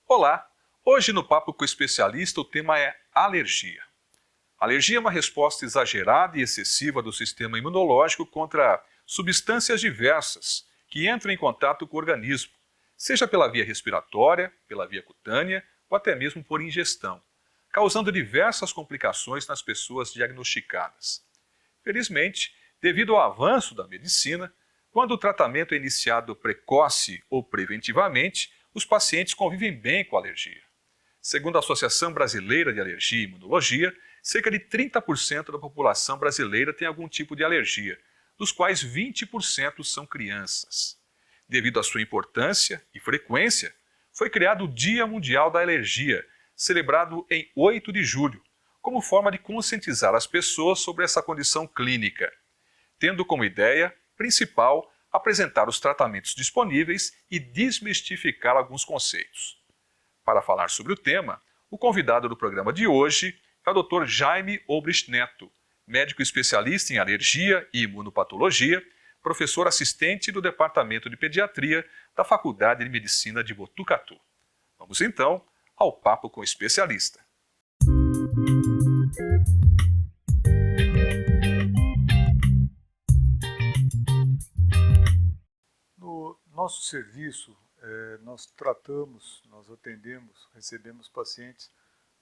Olá! Hoje no Papo com o Especialista o tema é alergia. Alergia é uma resposta exagerada e excessiva do sistema imunológico contra substâncias diversas que entram em contato com o organismo, seja pela via respiratória, pela via cutânea ou até mesmo por ingestão, causando diversas complicações nas pessoas diagnosticadas. Felizmente, devido ao avanço da medicina, quando o tratamento é iniciado precoce ou preventivamente, os pacientes convivem bem com a alergia. Segundo a Associação Brasileira de Alergia e Imunologia, cerca de 30% da população brasileira tem algum tipo de alergia, dos quais 20% são crianças. Devido à sua importância e frequência, foi criado o Dia Mundial da Alergia, celebrado em 8 de julho, como forma de conscientizar as pessoas sobre essa condição clínica, tendo como ideia principal apresentar os tratamentos disponíveis e desmistificar alguns conceitos. Para falar sobre o tema, o convidado do programa de hoje é o Dr. Jaime Obrist Neto, médico especialista em alergia e imunopatologia, professor assistente do Departamento de Pediatria da Faculdade de Medicina de Botucatu. Vamos então ao Papo com o Especialista. No nosso serviço, nós atendemos, recebemos pacientes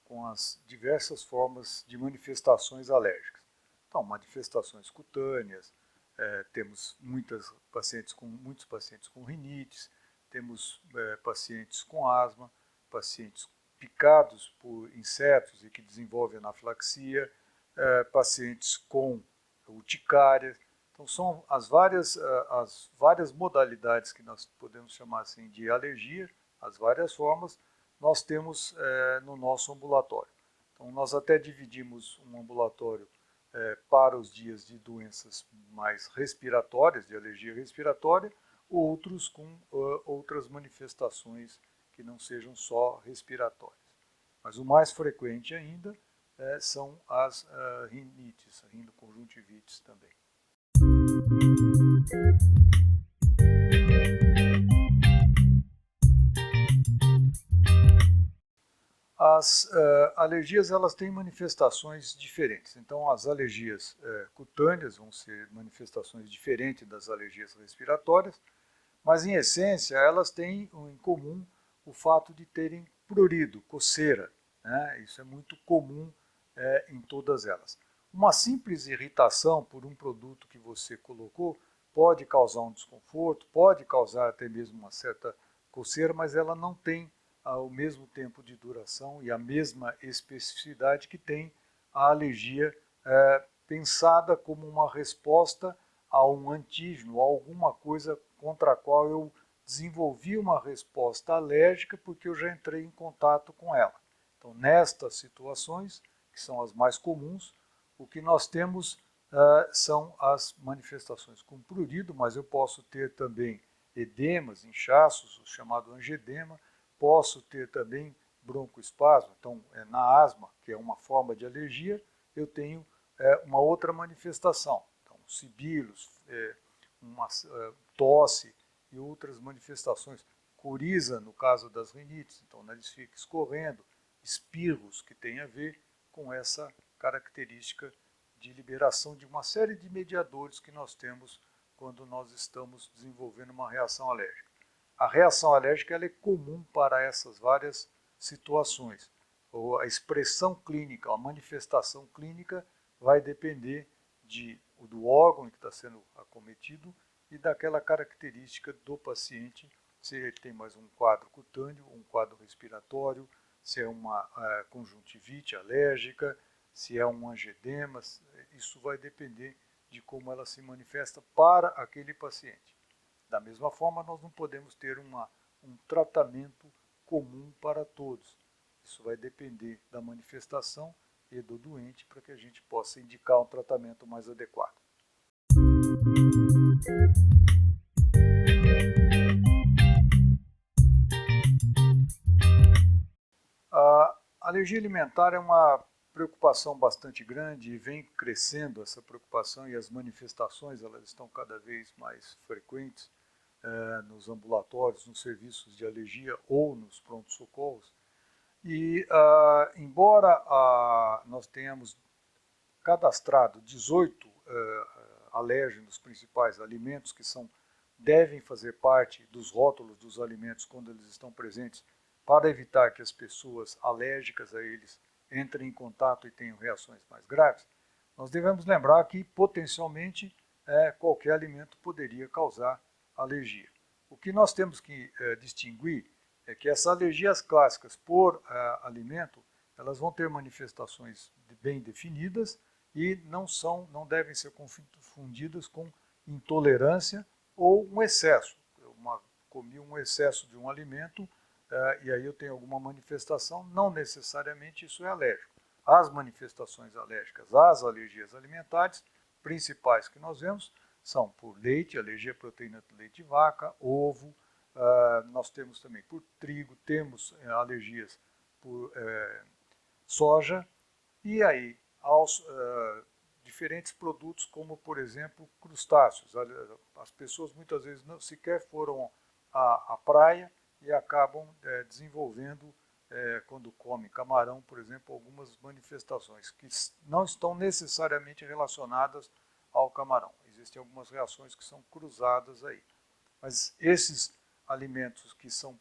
com as diversas formas de manifestações alérgicas. Então, manifestações cutâneas, temos muitos pacientes com rinites, temos pacientes com asma, pacientes picados por insetos e que desenvolvem anafilaxia, pacientes com urticária. Então, são as várias modalidades que nós podemos chamar assim de alergia, as várias formas, nós temos no nosso ambulatório. Então, nós até dividimos um ambulatório para os dias de doenças mais respiratórias, de alergia respiratória, outros com outras manifestações que não sejam só respiratórias. Mas o mais frequente ainda são as rinites, rinoconjuntivites também. As alergias elas têm manifestações diferentes. Então, as alergias cutâneas vão ser manifestações diferentes das alergias respiratórias, mas em essência elas têm em comum o fato de terem prurido, coceira, né? Isso é muito comum em todas elas. Uma simples irritação por um produto que você colocou pode causar um desconforto, pode causar até mesmo uma certa coceira, mas ela não tem o mesmo tempo de duração e a mesma especificidade que tem a alergia pensada como uma resposta a um antígeno, a alguma coisa contra a qual eu desenvolvi uma resposta alérgica porque eu já entrei em contato com ela. Então, nestas situações, que são as mais comuns, o que nós temos são as manifestações com prurido, mas eu posso ter também edemas, inchaços, o chamado angedema, posso ter também broncoespasmo. Então, na asma, que é uma forma de alergia, eu tenho uma outra manifestação. Então, sibilos, uma tosse e outras manifestações. Coriza, no caso das rinites, então o nariz fica escorrendo, espirros, que tem a ver com essa característica de liberação de uma série de mediadores que nós temos quando nós estamos desenvolvendo uma reação alérgica. A reação alérgica ela é comum para essas várias situações. A expressão clínica, a manifestação clínica vai depender do órgão que está sendo acometido e daquela característica do paciente, se ele tem mais um quadro cutâneo, um quadro respiratório, se é uma conjuntivite alérgica, se é um angedema, isso vai depender de como ela se manifesta para aquele paciente. Da mesma forma, nós não podemos ter um tratamento comum para todos. Isso vai depender da manifestação e do doente para que a gente possa indicar um tratamento mais adequado. A alergia alimentar é uma preocupação bastante grande e vem crescendo essa preocupação e as manifestações elas estão cada vez mais frequentes nos ambulatórios, nos serviços de alergia ou nos prontos-socorros. E, embora nós tenhamos cadastrado 18 alérgenos principais, alimentos que devem fazer parte dos rótulos dos alimentos quando eles estão presentes, para evitar que as pessoas alérgicas a eles entrem em contato e tenham reações mais graves, nós devemos lembrar que, potencialmente, qualquer alimento poderia causar alergia. O que nós temos que distinguir é que essas alergias clássicas por alimento, elas vão ter manifestações bem definidas e não devem ser confundidas com intolerância ou um excesso. Eu comi um excesso de um alimento e aí eu tenho alguma manifestação, não necessariamente isso é alérgico. As manifestações alérgicas às alergias alimentares principais que nós vemos são por leite, alergia à proteína do leite de vaca, ovo, nós temos também por trigo, temos alergias por soja, e aí aos diferentes produtos como, por exemplo, crustáceos. As pessoas muitas vezes não sequer foram à praia e acabam desenvolvendo, quando comem camarão, por exemplo, algumas manifestações que não estão necessariamente relacionadas ao camarão. Existem algumas reações que são cruzadas aí. Mas esses alimentos que são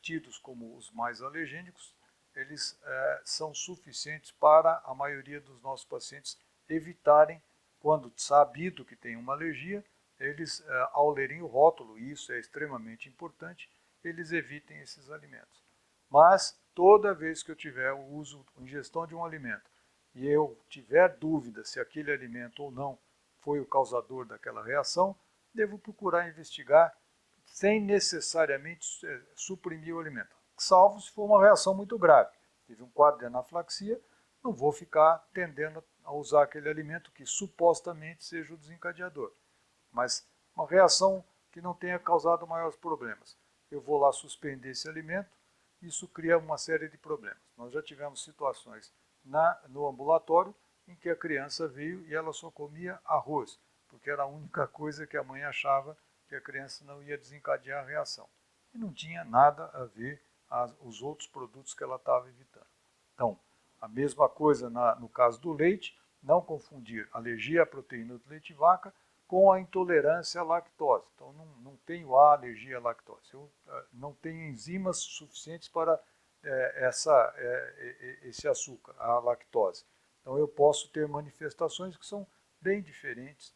tidos como os mais alergênicos, eles são suficientes para a maioria dos nossos pacientes evitarem, quando sabido que tem uma alergia, eles, ao lerem o rótulo, e isso é extremamente importante, eles evitem esses alimentos. Mas, toda vez que eu tiver o uso, ingestão de um alimento, e eu tiver dúvida se aquele alimento ou não foi o causador daquela reação, devo procurar investigar sem necessariamente suprimir o alimento. Salvo se for uma reação muito grave. Tive um quadro de anafilaxia, não vou ficar tendendo a usar aquele alimento que supostamente seja o desencadeador. Mas uma reação que não tenha causado maiores problemas. Eu vou lá suspender esse alimento, isso cria uma série de problemas. Nós já tivemos situações no ambulatório em que a criança veio e ela só comia arroz, porque era a única coisa que a mãe achava que a criança não ia desencadear a reação. E não tinha nada a ver os outros produtos que ela estava evitando. Então, a mesma coisa no caso do leite, não confundir alergia à proteína do leite de vaca com a intolerância à lactose. Então, não tenho a alergia à lactose. Eu não tenho enzimas suficientes para esse açúcar, a lactose. Então, eu posso ter manifestações que são bem diferentes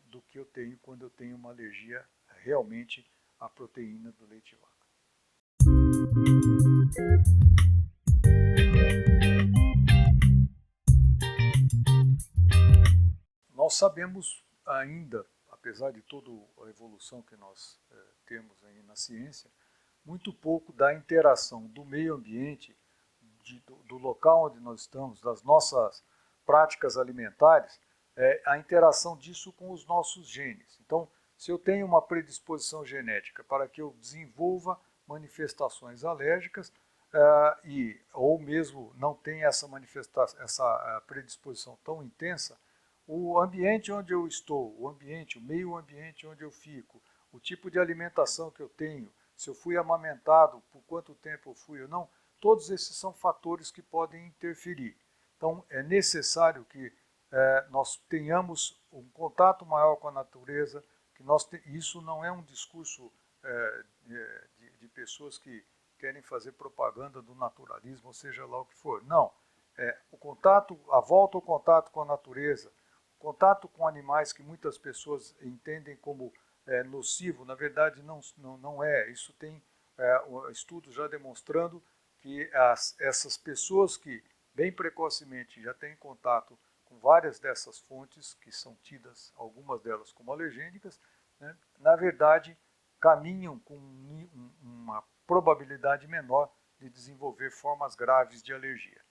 do que eu tenho quando eu tenho uma alergia realmente à proteína do leite de vaca. Nós sabemos ainda, apesar de toda a evolução que nós temos aí na ciência, muito pouco da interação do meio ambiente, do local onde nós estamos, das nossas práticas alimentares, a interação disso com os nossos genes. Então, se eu tenho uma predisposição genética para que eu desenvolva manifestações alérgicas, ou mesmo não tenha essa predisposição tão intensa, o ambiente onde eu estou, o meio ambiente onde eu fico, o tipo de alimentação que eu tenho, se eu fui amamentado, por quanto tempo eu fui ou não, todos esses são fatores que podem interferir. Então, é necessário que nós tenhamos um contato maior com a natureza, que isso não é um discurso de pessoas que querem fazer propaganda do naturalismo, ou seja lá o que for. Não, a volta ao contato com a natureza, contato com animais que muitas pessoas entendem como nocivo, na verdade não é. Isso tem estudos já demonstrando que essas pessoas que bem precocemente já têm contato com várias dessas fontes, que são tidas, algumas delas como alergênicas, né, na verdade caminham com uma probabilidade menor de desenvolver formas graves de alergia.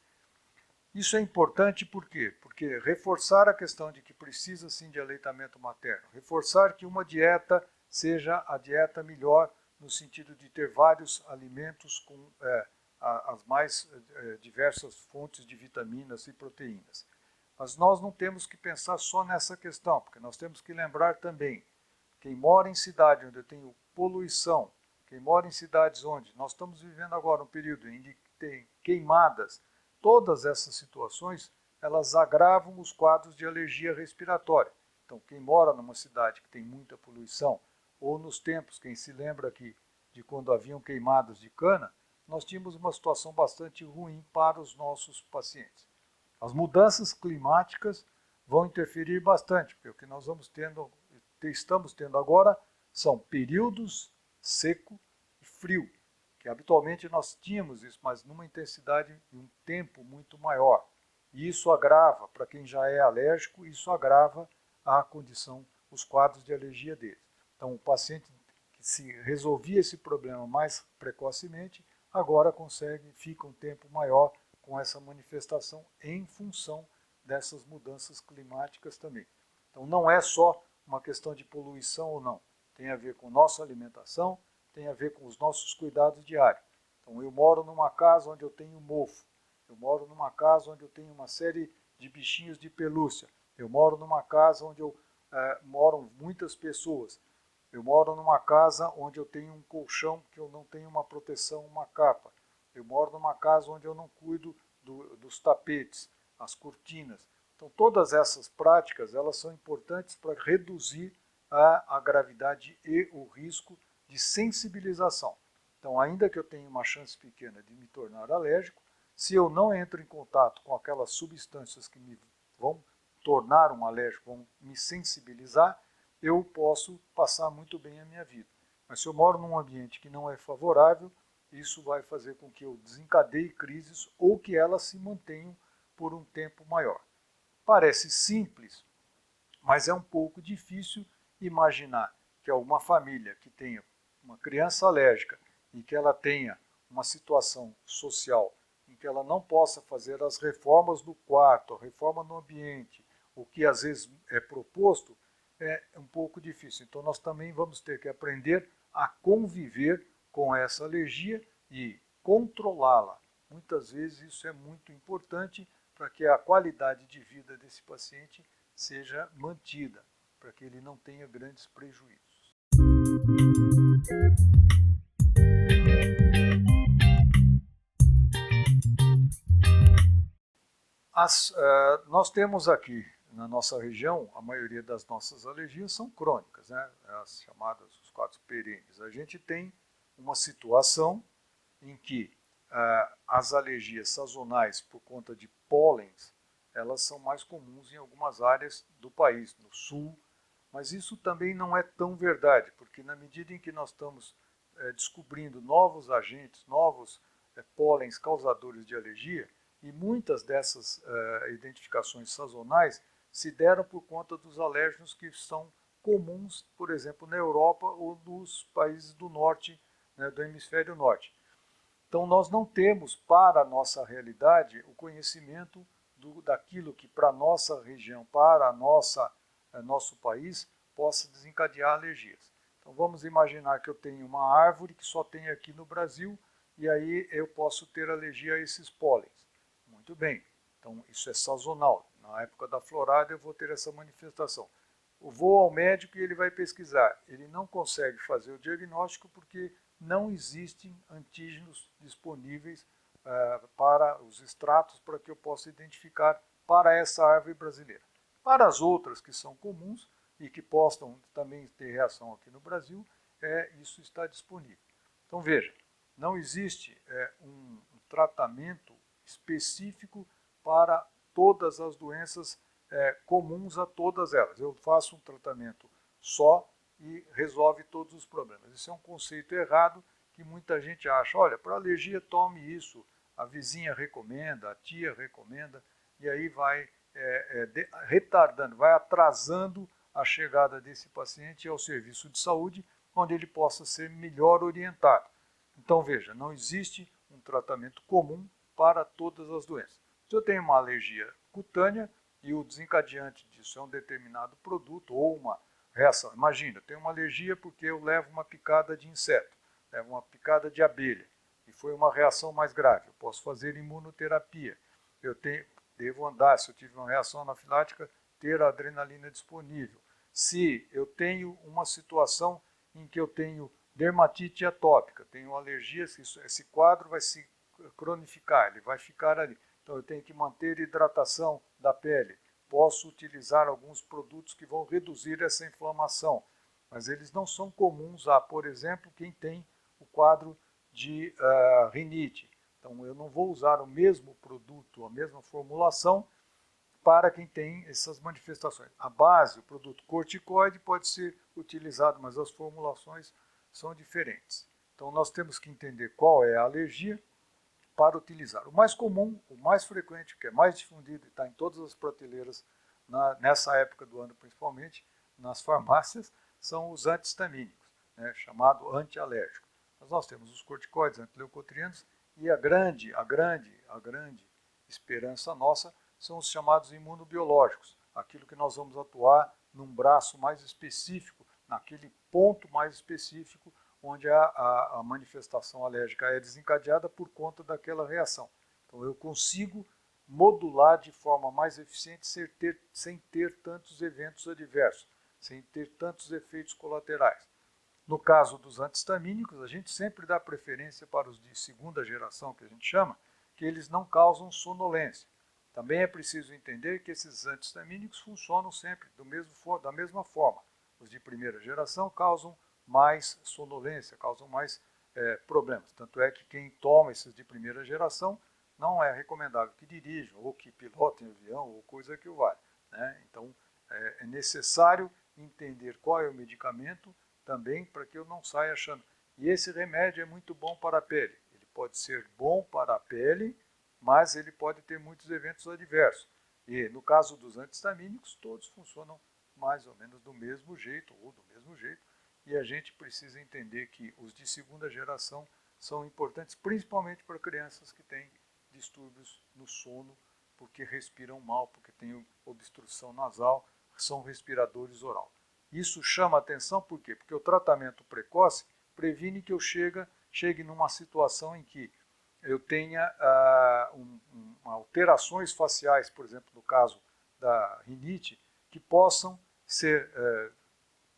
Isso é importante por quê? Porque reforçar a questão de que precisa sim de aleitamento materno, reforçar que uma dieta seja a dieta melhor no sentido de ter vários alimentos com as mais diversas fontes de vitaminas e proteínas. Mas nós não temos que pensar só nessa questão, porque nós temos que lembrar também, quem mora em cidade onde eu tenho poluição, quem mora em cidades onde nós estamos vivendo agora um período em que tem queimadas, todas essas situações, elas agravam os quadros de alergia respiratória. Então, quem mora numa cidade que tem muita poluição, ou nos tempos, quem se lembra aqui de quando haviam queimadas de cana, nós tínhamos uma situação bastante ruim para os nossos pacientes. As mudanças climáticas vão interferir bastante, porque o que nós estamos tendo agora são períodos seco e frio, que habitualmente nós tínhamos isso, mas numa intensidade e um tempo muito maior. E isso agrava, para quem já é alérgico, isso agrava a condição, os quadros de alergia dele. Então, o paciente que se resolvia esse problema mais precocemente, agora fica um tempo maior com essa manifestação em função dessas mudanças climáticas também. Então, não é só uma questão de poluição ou não, tem a ver com nossa alimentação, tem a ver com os nossos cuidados diários. Então, eu moro numa casa onde eu tenho mofo, eu moro numa casa onde eu tenho uma série de bichinhos de pelúcia, eu moro numa casa onde moram muitas pessoas, eu moro numa casa onde eu tenho um colchão que eu não tenho uma proteção, uma capa, eu moro numa casa onde eu não cuido dos tapetes, as cortinas. Então, todas essas práticas, elas são importantes para reduzir a gravidade e o risco de sensibilização. Então, ainda que eu tenha uma chance pequena de me tornar alérgico, se eu não entro em contato com aquelas substâncias que me vão tornar um alérgico, vão me sensibilizar, eu posso passar muito bem a minha vida. Mas se eu moro num ambiente que não é favorável, isso vai fazer com que eu desencadeie crises ou que elas se mantenham por um tempo maior. Parece simples, mas é um pouco difícil imaginar que uma família que tenha uma criança alérgica e que ela tenha uma situação social em que ela não possa fazer as reformas no quarto, a reforma no ambiente, o que às vezes é proposto, é um pouco difícil. Então nós também vamos ter que aprender a conviver com essa alergia e controlá-la. Muitas vezes isso é muito importante para que a qualidade de vida desse paciente seja mantida, para que ele não tenha grandes prejuízos. Nós temos aqui na nossa região, a maioria das nossas alergias são crônicas, né? As chamadas os quadros perenes. A gente tem uma situação em que as alergias sazonais por conta de pólens, elas são mais comuns em algumas áreas do país, no sul, mas isso também não é tão verdade, porque na medida em que nós estamos descobrindo novos agentes, novos pólens causadores de alergia, e muitas dessas identificações sazonais se deram por conta dos alérgenos que são comuns, por exemplo, na Europa ou nos países do norte, né, do hemisfério norte. Então, nós não temos para a nossa realidade o conhecimento daquilo que para a nossa região, para nosso país, possa desencadear alergias. Então, vamos imaginar que eu tenho uma árvore que só tem aqui no Brasil e aí eu posso ter alergia a esses pólens. Muito bem, então isso é sazonal. Na época da florada eu vou ter essa manifestação. Eu vou ao médico e ele vai pesquisar. Ele não consegue fazer o diagnóstico porque não existem antígenos disponíveis para os extratos para que eu possa identificar para essa árvore brasileira. Para as outras que são comuns e que possam também ter reação aqui no Brasil, isso está disponível. Então veja, não existe um tratamento específico para todas as doenças comuns a todas elas. Eu faço um tratamento só e resolve todos os problemas. Isso é um conceito errado que muita gente acha. Olha, para alergia tome isso, a vizinha recomenda, a tia recomenda, e aí vai retardando, vai atrasando a chegada desse paciente ao serviço de saúde, onde ele possa ser melhor orientado. Então veja, não existe um tratamento comum para todas as doenças. Se eu tenho uma alergia cutânea e o desencadeante disso é um determinado produto ou uma reação, imagina, eu tenho uma alergia porque eu levo uma picada de inseto, levo uma picada de abelha. e foi uma reação mais grave. Eu posso fazer imunoterapia. Devo andar, se eu tive uma reação anafilática, ter a adrenalina disponível. Se eu tenho uma situação em que eu tenho dermatite atópica, tenho alergias, esse quadro vai se cronificar, ele vai ficar ali. Então eu tenho que manter hidratação da pele. Posso utilizar alguns produtos que vão reduzir essa inflamação, mas eles não são comuns a, por exemplo, quem tem o quadro de rinite. Então eu não vou usar o mesmo produto, a mesma formulação para quem tem essas manifestações. A base, o produto corticoide, pode ser utilizado, mas as formulações são diferentes. Então nós temos que entender qual é a alergia para utilizar. O mais comum, o mais frequente, que é mais difundido e está em todas as prateleiras, nessa época do ano principalmente, nas farmácias, são os antihistamínicos, né, chamado antialérgico. Mas nós temos os corticoides, antileucotrienos, e a grande esperança nossa são os chamados imunobiológicos, aquilo que nós vamos atuar num braço mais específico, naquele ponto mais específico onde a manifestação alérgica é desencadeada por conta daquela reação. Então eu consigo modular de forma mais eficiente sem ter tantos eventos adversos, sem ter tantos efeitos colaterais. No caso dos antihistamínicos, a gente sempre dá preferência para os de segunda geração, que a gente chama, que eles não causam sonolência. Também é preciso entender que esses antihistamínicos funcionam sempre da mesma forma. Os de primeira geração causam mais sonolência, causam mais problemas. Tanto é que quem toma esses de primeira geração não é recomendável que dirijam, ou que pilotem avião, ou coisa que o valha, né? Então, é necessário entender qual é o medicamento também para que eu não saia achando. E esse remédio é muito bom para a pele. Ele pode ser bom para a pele, mas ele pode ter muitos eventos adversos. E no caso dos antihistamínicos, todos funcionam mais ou menos do mesmo jeito, ou do mesmo jeito, e a gente precisa entender que os de segunda geração são importantes, principalmente para crianças que têm distúrbios no sono, porque respiram mal, porque têm obstrução nasal, são respiradores oral. Isso chama atenção por quê? Porque o tratamento precoce previne que eu chegue numa situação em que eu tenha alterações faciais, por exemplo, no caso da rinite, que possam ser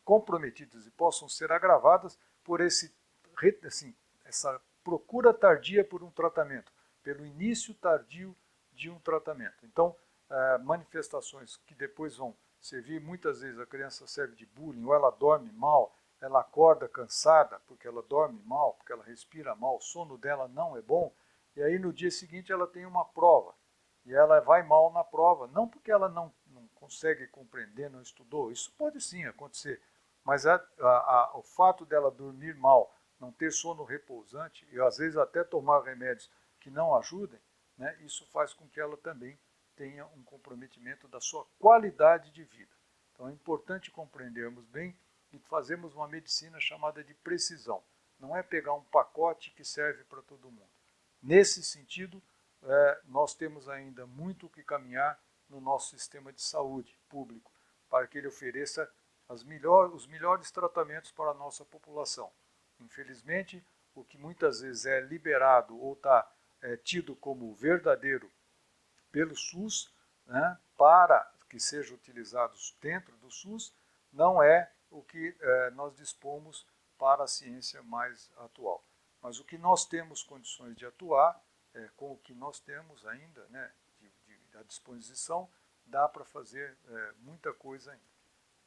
comprometidas e possam ser agravadas por essa procura tardia por um tratamento, pelo início tardio de um tratamento. Então, manifestações que depois vão servir, muitas vezes a criança serve de bullying, ou ela dorme mal, ela acorda cansada porque ela dorme mal, porque ela respira mal, o sono dela não é bom, e aí no dia seguinte ela tem uma prova, e ela vai mal na prova, não porque ela não consegue compreender, não estudou, isso pode sim acontecer, mas o fato dela dormir mal, não ter sono repousante, e às vezes até tomar remédios que não ajudem, né, isso faz com que ela também tenha um comprometimento da sua qualidade de vida. Então é importante compreendermos bem e fazermos uma medicina chamada de precisão. Não é pegar um pacote que serve para todo mundo. Nesse sentido, nós temos ainda muito o que caminhar no nosso sistema de saúde público, para que ele ofereça os melhores tratamentos para a nossa população. Infelizmente, o que muitas vezes é liberado ou está tido como verdadeiro pelo SUS, né, para que sejam utilizados dentro do SUS, não é o que nós dispomos para a ciência mais atual. Mas o que nós temos condições de atuar, com o que nós temos ainda, né, à disposição, dá para fazer muita coisa ainda.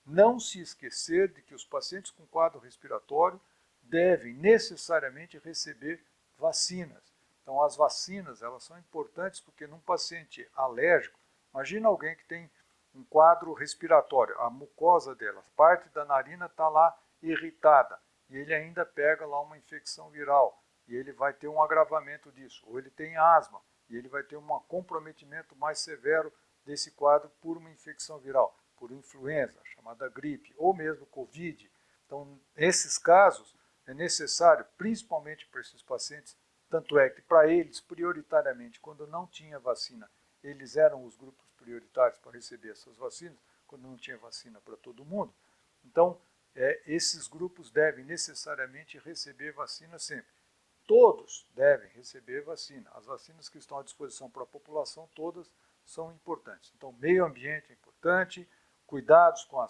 Não se esquecer de que os pacientes com quadro respiratório devem necessariamente receber vacinas. Então, as vacinas, elas são importantes porque num paciente alérgico, imagina alguém que tem um quadro respiratório, a mucosa dela, parte da narina está lá irritada, e ele ainda pega lá uma infecção viral, e ele vai ter um agravamento disso. Ou ele tem asma, e ele vai ter um comprometimento mais severo desse quadro por uma infecção viral, por influenza, chamada gripe, ou mesmo Covid. Então, nesses casos, é necessário, principalmente para esses pacientes, tanto é que para eles, prioritariamente, quando não tinha vacina, eles eram os grupos prioritários para receber essas vacinas, quando não tinha vacina para todo mundo. Então, esses grupos devem necessariamente receber vacina sempre. todos devem receber vacina. As vacinas que estão à disposição para a população, todas são importantes. Então, meio ambiente é importante, cuidados com a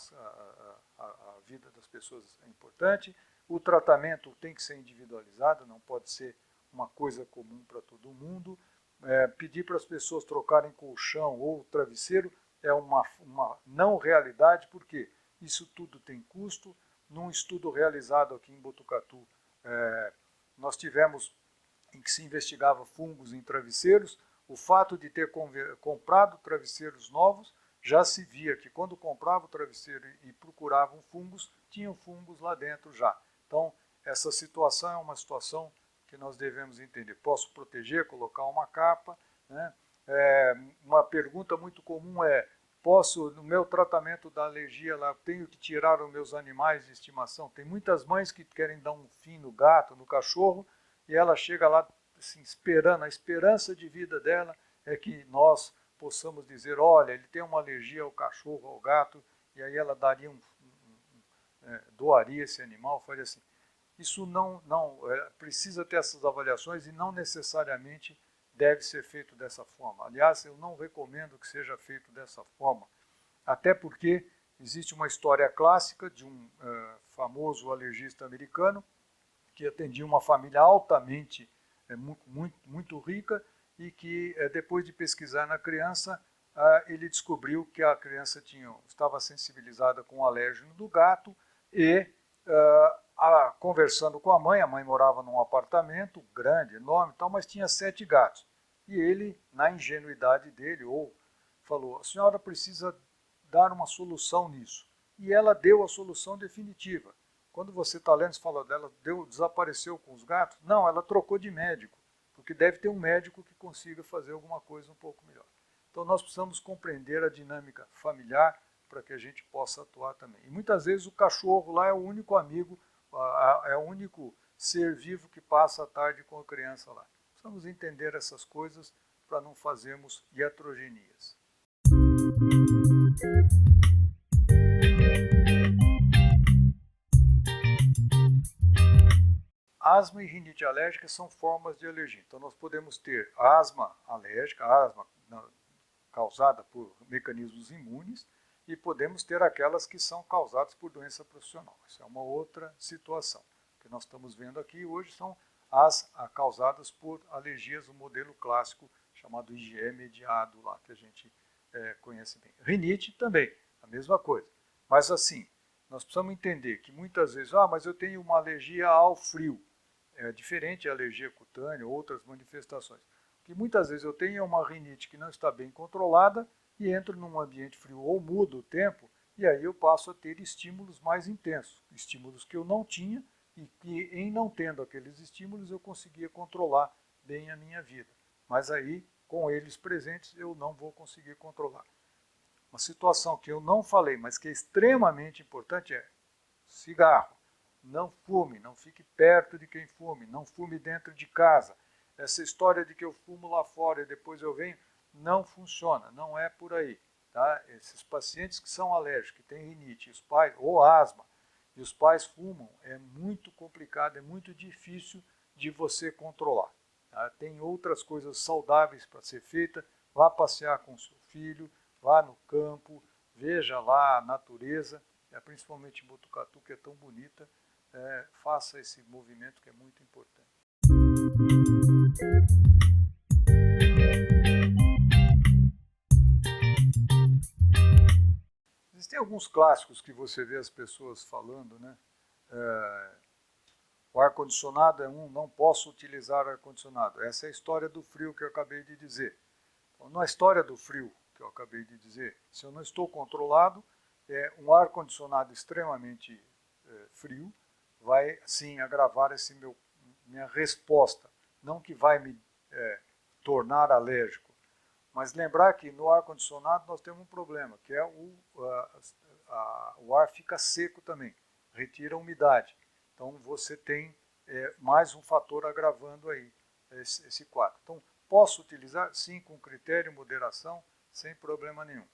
vida das pessoas é importante, o tratamento tem que ser individualizado, não pode ser uma coisa comum para todo mundo. Pedir para as pessoas trocarem colchão ou travesseiro é uma não realidade, porque isso tudo tem custo. Num estudo realizado aqui em Botucatu, nós tivemos em que se investigava fungos em travesseiros. O fato de ter comprado travesseiros novos, já se via que quando comprava o travesseiro e procuravam fungos, tinham fungos lá dentro já. Então, essa situação é uma situação que nós devemos entender. Posso proteger, colocar uma capa, né? Uma pergunta muito comum é, no meu tratamento da alergia, lá, tenho que tirar os meus animais de estimação? Tem muitas mães que querem dar um fim no gato, no cachorro, e ela chega lá assim, esperando, a esperança de vida dela é que nós possamos dizer, olha, ele tem uma alergia ao cachorro, ao gato, e aí ela daria doaria esse animal, faria assim. Isso não precisa ter essas avaliações e não necessariamente deve ser feito dessa forma. Aliás, eu não recomendo que seja feito dessa forma, até porque existe uma história clássica de um famoso alergista americano que atendia uma família altamente, muito rica, e que depois de pesquisar na criança, ele descobriu que a criança estava sensibilizada com o alérgeno do gato e, conversando com a mãe morava num apartamento grande, enorme, mas tinha 7 gatos. E ele, na ingenuidade dele, falou, a senhora precisa dar uma solução nisso. E ela deu a solução definitiva. Quando você está lendo, você fala dela, desapareceu com os gatos? Não, ela trocou de médico, porque deve ter um médico que consiga fazer alguma coisa um pouco melhor. Então nós precisamos compreender a dinâmica familiar para que a gente possa atuar também. E muitas vezes o cachorro lá é o único amigo, é o único ser vivo que passa a tarde com a criança lá. Precisamos entender essas coisas para não fazermos iatrogenias. Asma e rinite alérgica são formas de alergia. Então nós podemos ter asma alérgica, asma causada por mecanismos imunes, e podemos ter aquelas que são causadas por doença profissional. Isso é uma outra situação. O que nós estamos vendo aqui hoje são as causadas por alergias, o modelo clássico chamado IgE mediado, lá, que a gente conhece bem. Rinite também, a mesma coisa. Mas assim, nós precisamos entender que muitas vezes, mas eu tenho uma alergia ao frio. É diferente a alergia cutânea, outras manifestações. Que muitas vezes eu tenho uma rinite que não está bem controlada e entro num ambiente frio ou mudo o tempo, e aí eu passo a ter estímulos mais intensos, estímulos que eu não tinha e que, em não tendo aqueles estímulos, eu conseguia controlar bem a minha vida. Mas aí, com eles presentes, eu não vou conseguir controlar. Uma situação que eu não falei, mas que é extremamente importante é cigarro. Não fume, não fique perto de quem fume, não fume dentro de casa. Essa história de que eu fumo lá fora e depois eu venho, não funciona, não é por aí. Tá? Esses pacientes que são alérgicos, que têm rinite, os pais, ou asma, e os pais fumam, é muito complicado, é muito difícil de você controlar. Tá? Tem outras coisas saudáveis para ser feita, vá passear com o seu filho, vá no campo, veja lá a natureza, principalmente em Botucatu, que é tão bonita, faça esse movimento que é muito importante. Existem alguns clássicos que você vê as pessoas falando, né? O ar-condicionado é não posso utilizar ar-condicionado. Essa é a história do frio que eu acabei de dizer. Então, na história do frio que eu acabei de dizer, se eu não estou controlado, um ar-condicionado extremamente frio vai, sim, agravar minha resposta. Não que vai me tornar alérgico, mas lembrar que no ar-condicionado nós temos um problema, que é o ar fica seco também, retira a umidade. Então você tem mais um fator agravando aí esse quadro. Então, posso utilizar? Sim, com critério e moderação, sem problema nenhum.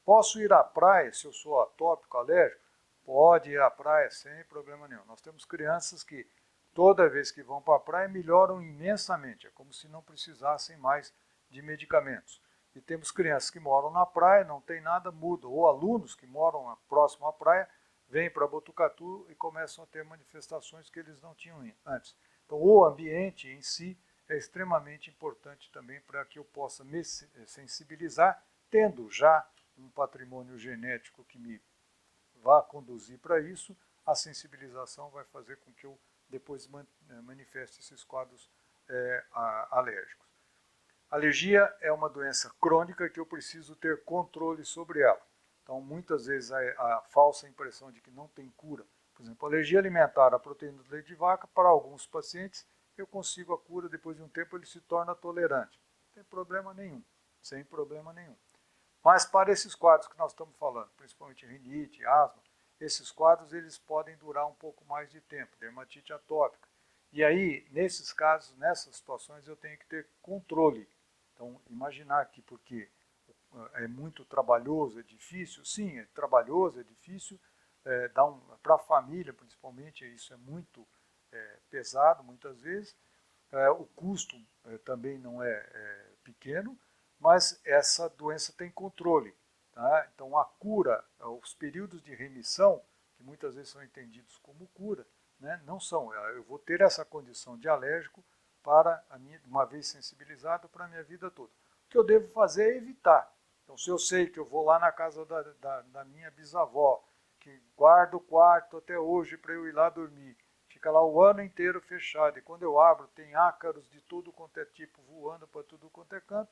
Posso ir à praia se eu sou atópico, alérgico? Pode ir à praia sem problema nenhum. Nós temos crianças que toda vez que vão para a praia, melhoram imensamente. É como se não precisassem mais de medicamentos. E temos crianças que moram na praia, não tem nada, mudam. Ou alunos que moram próximo à praia, vêm para Botucatu e começam a ter manifestações que eles não tinham antes. Então, o ambiente em si é extremamente importante também para que eu possa me sensibilizar, tendo já um patrimônio genético que me vá conduzir para isso. A sensibilização vai fazer com que eu depois manifeste esses quadros alérgicos. Alergia é uma doença crônica que eu preciso ter controle sobre ela. Então, muitas vezes, a falsa impressão de que não tem cura. Por exemplo, alergia alimentar à proteína do leite de vaca, para alguns pacientes, eu consigo a cura, depois de um tempo ele se torna tolerante. Não tem problema nenhum, sem problema nenhum. Mas para esses quadros que nós estamos falando, principalmente rinite, asma, esses quadros eles podem durar um pouco mais de tempo, dermatite atópica. E aí, nesses casos, nessas situações, eu tenho que ter controle. Então, imaginar que porque é muito trabalhoso, é difícil, sim, é trabalhoso, é difícil, para a família, principalmente, isso é muito pesado, muitas vezes. O custo também não é pequeno, mas essa doença tem controle. Tá? Então, a cura, os períodos de remissão, que muitas vezes são entendidos como cura, né, não são. Eu vou ter essa condição de alérgico para uma vez sensibilizado para a minha vida toda. O que eu devo fazer é evitar. Então, se eu sei que eu vou lá na casa da minha bisavó, que guarda o quarto até hoje para eu ir lá dormir, fica lá o ano inteiro fechado, e quando eu abro tem ácaros de tudo quanto é tipo voando para tudo quanto é canto,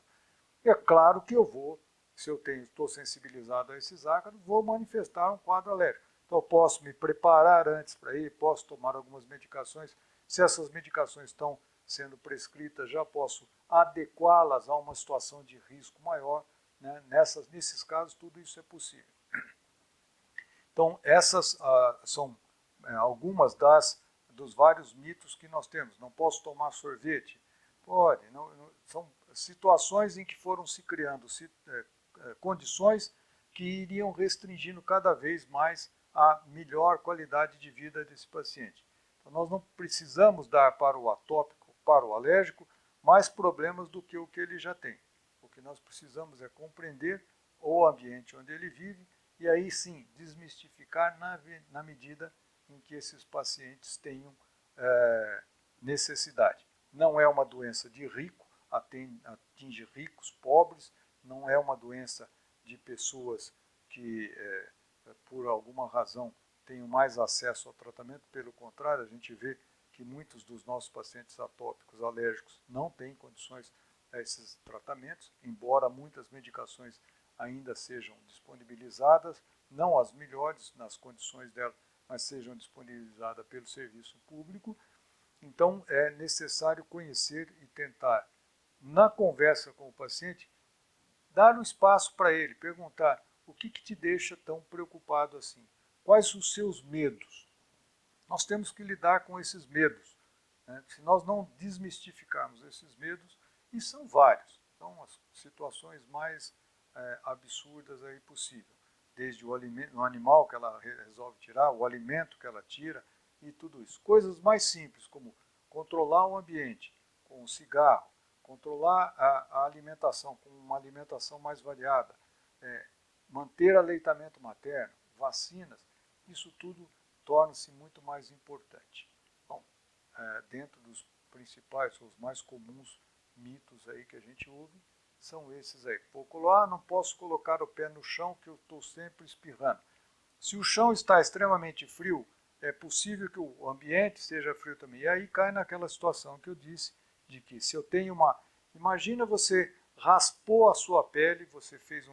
é claro que eu vou, se eu estou sensibilizado a esses ácaros, vou manifestar um quadro alérgico. Então, eu posso me preparar antes para ir, posso tomar algumas medicações. Se essas medicações estão sendo prescritas, já posso adequá-las a uma situação de risco maior. Né? Nesses casos, tudo isso é possível. Então, essas são algumas dos vários mitos que nós temos. Não posso tomar sorvete? Pode. São situações em que foram se criando condições que iriam restringindo cada vez mais a melhor qualidade de vida desse paciente. Então, nós não precisamos dar para o atópico, para o alérgico, mais problemas do que o que ele já tem. O que nós precisamos é compreender o ambiente onde ele vive e aí sim desmistificar na medida em que esses pacientes tenham necessidade. Não é uma doença de rico, atinge ricos, pobres, não é uma doença de pessoas que, por alguma razão, tenham mais acesso ao tratamento. Pelo contrário, a gente vê que muitos dos nossos pacientes atópicos, alérgicos, não têm condições a esses tratamentos, embora muitas medicações ainda sejam disponibilizadas, não as melhores nas condições dela, mas sejam disponibilizadas pelo serviço público. Então, é necessário conhecer e tentar, na conversa com o paciente, dar um espaço para ele, perguntar o que te deixa tão preocupado assim? Quais os seus medos? Nós temos que lidar com esses medos. Né? Se nós não desmistificarmos esses medos, e são vários, são as situações mais absurdas aí possível. Desde o animal que ela resolve tirar, o alimento que ela tira e tudo isso. Coisas mais simples, como controlar o ambiente com o cigarro, controlar a alimentação com uma alimentação mais variada, manter aleitamento materno, vacinas, isso tudo torna-se muito mais importante. Bom, dentro dos principais, os mais comuns mitos aí que a gente ouve, são esses aí. Não posso colocar o pé no chão que eu estou sempre espirrando. Se o chão está extremamente frio, é possível que o ambiente esteja frio também. E aí cai naquela situação que eu disse, de que se eu tenho uma... Imagina você raspou a sua pele, você fez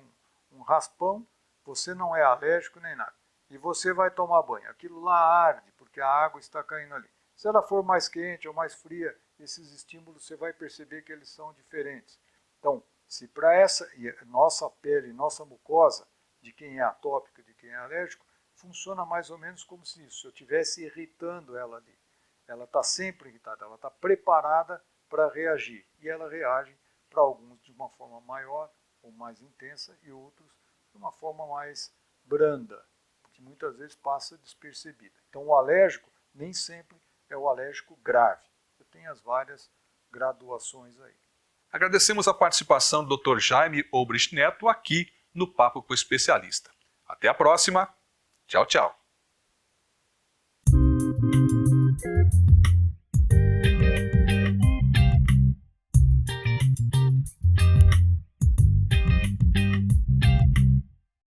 um raspão, você não é alérgico nem nada. E você vai tomar banho. Aquilo lá arde, porque a água está caindo ali. Se ela for mais quente ou mais fria, esses estímulos você vai perceber que eles são diferentes. Então, se para essa nossa pele, nossa mucosa, de quem é atópico, de quem é alérgico, funciona mais ou menos como se eu estivesse irritando ela ali. Ela está sempre irritada, ela está preparada para reagir. E ela reage para alguns de uma forma maior ou mais intensa e outros de uma forma mais branda, que muitas vezes passa despercebida. Então o alérgico nem sempre é o alérgico grave. Você tem as várias graduações aí. Agradecemos a participação do Dr. Jaime Obrist Neto aqui no Papo com o Especialista. Até a próxima. Tchau, tchau.